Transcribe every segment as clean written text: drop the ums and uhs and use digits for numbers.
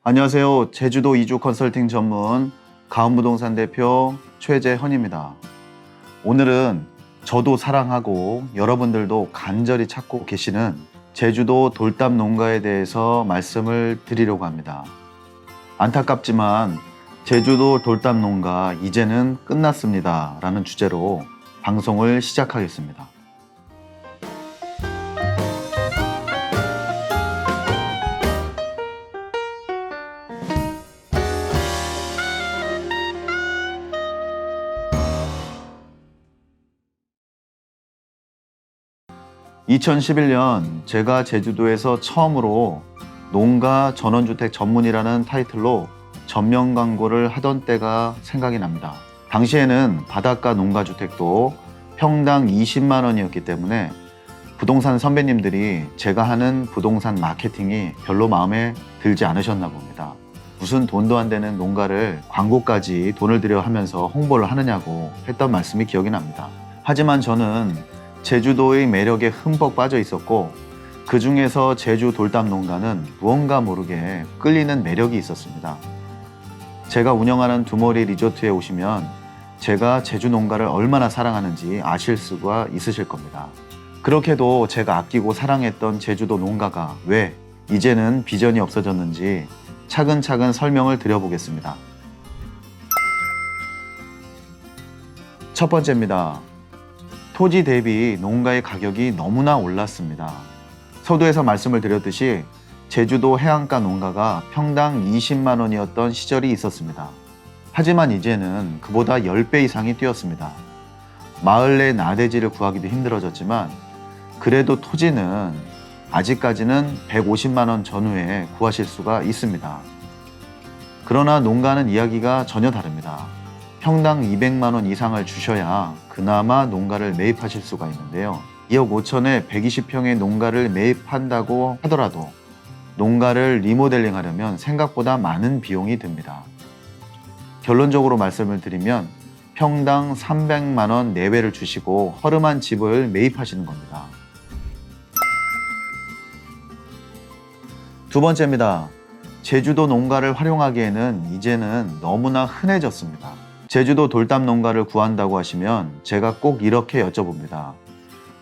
안녕하세요. 제주도 이주 컨설팅 전문 가은부동산 대표 최재헌입니다. 오늘은 저도 사랑하고 여러분들도 간절히 찾고 계시는 제주도 돌담 농가에 대해서 말씀을 드리려고 합니다. 안타깝지만 제주도 돌담 농가 이제는 끝났습니다 라는 주제로 방송을 시작하겠습니다. 2011년 제가 제주도에서 처음으로 농가 전원주택 전문이라는 타이틀로 전면 광고를 하던 때가 생각이 납니다. 당시에는 바닷가 농가주택도 평당 20만 원이었기 때문에 부동산 선배님들이 제가 하는 부동산 마케팅이 별로 마음에 들지 않으셨나 봅니다. 무슨 돈도 안 되는 농가를 광고까지 돈을 들여 하면서 홍보를 하느냐고 했던 말씀이 기억이 납니다. 하지만 저는 제주도의 매력에 흠뻑 빠져 있었고 그 중에서 제주 돌담 농가는 무언가 모르게 끌리는 매력이 있었습니다. 제가 운영하는 두머리 리조트에 오시면 제가 제주 농가를 얼마나 사랑하는지 아실 수가 있으실 겁니다. 그렇게도 제가 아끼고 사랑했던 제주도 농가가 왜 이제는 비전이 없어졌는지 차근차근 설명을 드려보겠습니다. 첫 번째입니다. 토지 대비 농가의 가격이 너무나 올랐습니다. 서두에서 말씀을 드렸듯이 제주도 해안가 농가가 평당 20만 원이었던 시절이 있었습니다. 하지만 이제는 그보다 10배 이상이 뛰었습니다. 마을 내 나대지를 구하기도 힘들어졌지만 그래도 토지는 아직까지는 150만 원 전후에 구하실 수가 있습니다. 그러나 농가는 이야기가 전혀 다릅니다. 평당 200만 원 이상을 주셔야 그나마 농가를 매입하실 수가 있는데요. 2억 5천에 120평의 농가를 매입한다고 하더라도 농가를 리모델링 하려면 생각보다 많은 비용이 듭니다. 결론적으로 말씀을 드리면 평당 300만 원 내외를 주시고 허름한 집을 매입하시는 겁니다. 두 번째입니다. 제주도 농가를 활용하기에는 이제는 너무나 흔해졌습니다. 제주도 돌담 농가를 구한다고 하시면 제가 꼭 이렇게 여쭤봅니다.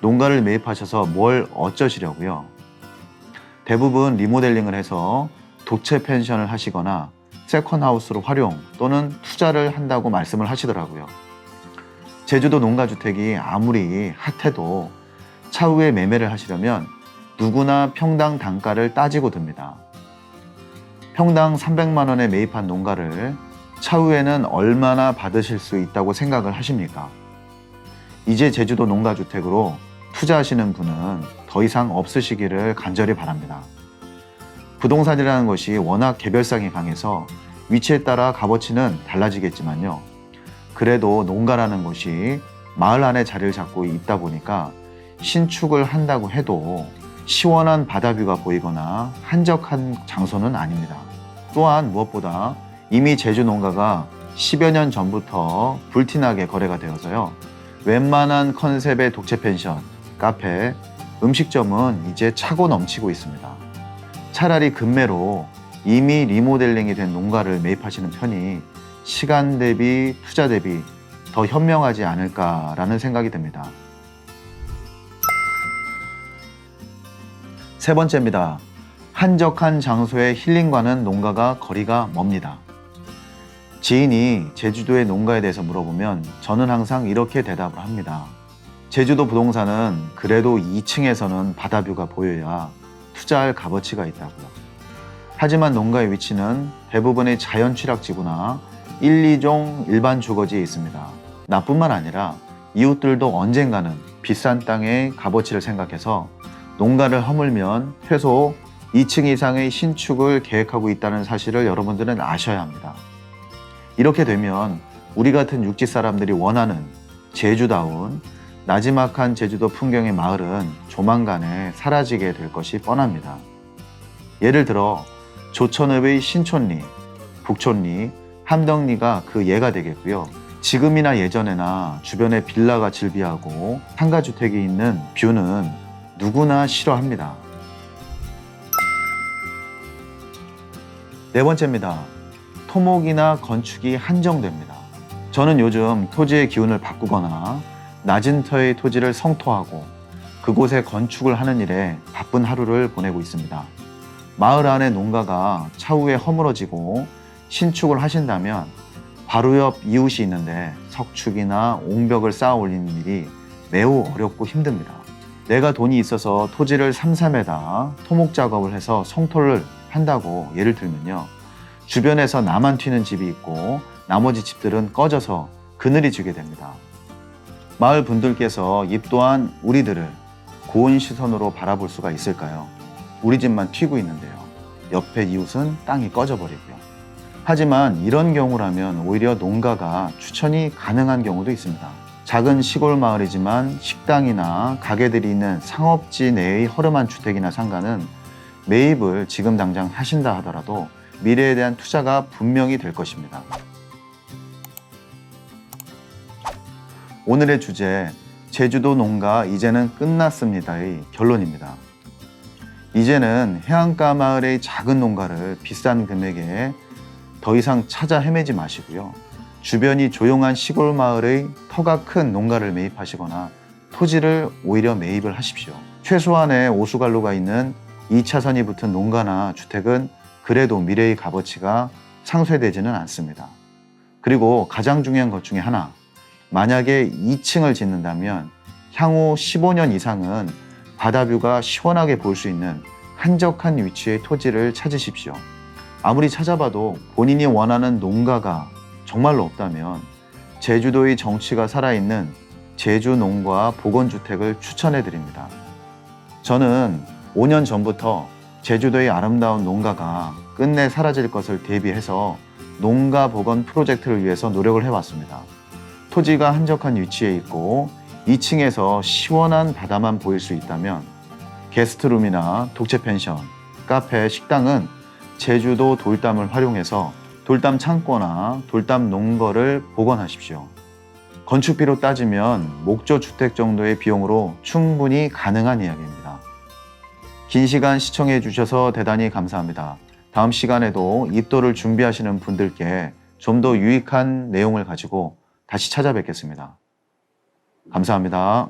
농가를 매입하셔서 뭘 어쩌시려고요? 대부분 리모델링을 해서 독채 펜션을 하시거나 세컨하우스로 활용 또는 투자를 한다고 말씀을 하시더라고요. 제주도 농가주택이 아무리 핫해도 차후에 매매를 하시려면 누구나 평당 단가를 따지고 듭니다. 평당 300만 원에 매입한 농가를 차후에는 얼마나 받으실 수 있다고 생각을 하십니까? 이제 제주도 농가주택으로 투자하시는 분은 더 이상 없으시기를 간절히 바랍니다. 부동산이라는 것이 워낙 개별성이 강해서 위치에 따라 값어치는 달라지겠지만요. 그래도 농가라는 것이 마을 안에 자리를 잡고 있다 보니까 신축을 한다고 해도 시원한 바다뷰가 보이거나 한적한 장소는 아닙니다. 또한 무엇보다 이미 제주 농가가 10여 년 전부터 불티나게 거래가 되어서요. 웬만한 컨셉의 독채 펜션, 카페, 음식점은 이제 차고 넘치고 있습니다. 차라리 급매로 이미 리모델링이 된 농가를 매입하시는 편이 시간 대비, 투자 대비 더 현명하지 않을까라는 생각이 듭니다. 세 번째입니다. 한적한 장소의 힐링과는 농가가 거리가 멉니다. 지인이 제주도의 농가에 대해서 물어보면 저는 항상 이렇게 대답을 합니다. 제주도 부동산은 그래도 2층에서는 바다뷰가 보여야 투자할 값어치가 있다고요. 하지만 농가의 위치는 대부분의 자연 취락지구나 1, 2종 일반 주거지에 있습니다. 나뿐만 아니라 이웃들도 언젠가는 비싼 땅의 값어치를 생각해서 농가를 허물면 최소 2층 이상의 신축을 계획하고 있다는 사실을 여러분들은 아셔야 합니다. 이렇게 되면 우리 같은 육지 사람들이 원하는 제주다운 나지막한 제주도 풍경의 마을은 조만간에 사라지게 될 것이 뻔합니다. 예를 들어 조천읍의 신촌리, 북촌리, 함덕리가 그 예가 되겠고요. 지금이나 예전에나 주변에 빌라가 즐비하고 상가주택이 있는 뷰는 누구나 싫어합니다. 네 번째입니다. 토목이나 건축이 한정됩니다. 저는 요즘 토지의 기운을 바꾸거나 낮은 터의 토지를 성토하고 그곳에 건축을 하는 일에 바쁜 하루를 보내고 있습니다. 마을 안의 농가가 차후에 허물어지고 신축을 하신다면 바로 옆 이웃이 있는데 석축이나 옹벽을 쌓아 올리는 일이 매우 어렵고 힘듭니다. 내가 돈이 있어서 토지를 삼삼에다 토목 작업을 해서 성토를 한다고 예를 들면요. 주변에서 나만 튀는 집이 있고 나머지 집들은 꺼져서 그늘이 지게 됩니다. 마을 분들께서 이 또한 우리들을 고운 시선으로 바라볼 수가 있을까요? 우리 집만 튀고 있는데요. 옆에 이웃은 땅이 꺼져버리고요. 하지만 이런 경우라면 오히려 농가가 추천이 가능한 경우도 있습니다. 작은 시골 마을이지만 식당이나 가게들이 있는 상업지 내의 허름한 주택이나 상가는 매입을 지금 당장 하신다 하더라도 미래에 대한 투자가 분명히 될 것입니다. 오늘의 주제, 제주도 농가 이제는 끝났습니다의 결론입니다. 이제는 해안가 마을의 작은 농가를 비싼 금액에 더 이상 찾아 헤매지 마시고요. 주변이 조용한 시골 마을의 터가 큰 농가를 매입하시거나 토지를 오히려 매입을 하십시오. 최소한의 오수관로가 있는 2차선이 붙은 농가나 주택은 그래도 미래의 값어치가 상쇄되지는 않습니다. 그리고 가장 중요한 것 중에 하나, 만약에 2층을 짓는다면 향후 15년 이상은 바다뷰가 시원하게 볼 수 있는 한적한 위치의 토지를 찾으십시오. 아무리 찾아봐도 본인이 원하는 농가가 정말로 없다면 제주도의 정취가 살아있는 제주 농가 복원주택을 추천해 드립니다. 저는 5년 전부터 제주도의 아름다운 농가가 끝내 사라질 것을 대비해서 농가 복원 프로젝트를 위해서 노력을 해왔습니다. 토지가 한적한 위치에 있고 2층에서 시원한 바다만 보일 수 있다면 게스트룸이나 독채 펜션, 카페, 식당은 제주도 돌담을 활용해서 돌담 창고나 돌담 농거를 복원하십시오. 건축비로 따지면 목조 주택 정도의 비용으로 충분히 가능한 이야기입니다. 긴 시간 시청해 주셔서 대단히 감사합니다. 다음 시간에도 입도를 준비하시는 분들께 좀 더 유익한 내용을 가지고 다시 찾아뵙겠습니다. 감사합니다.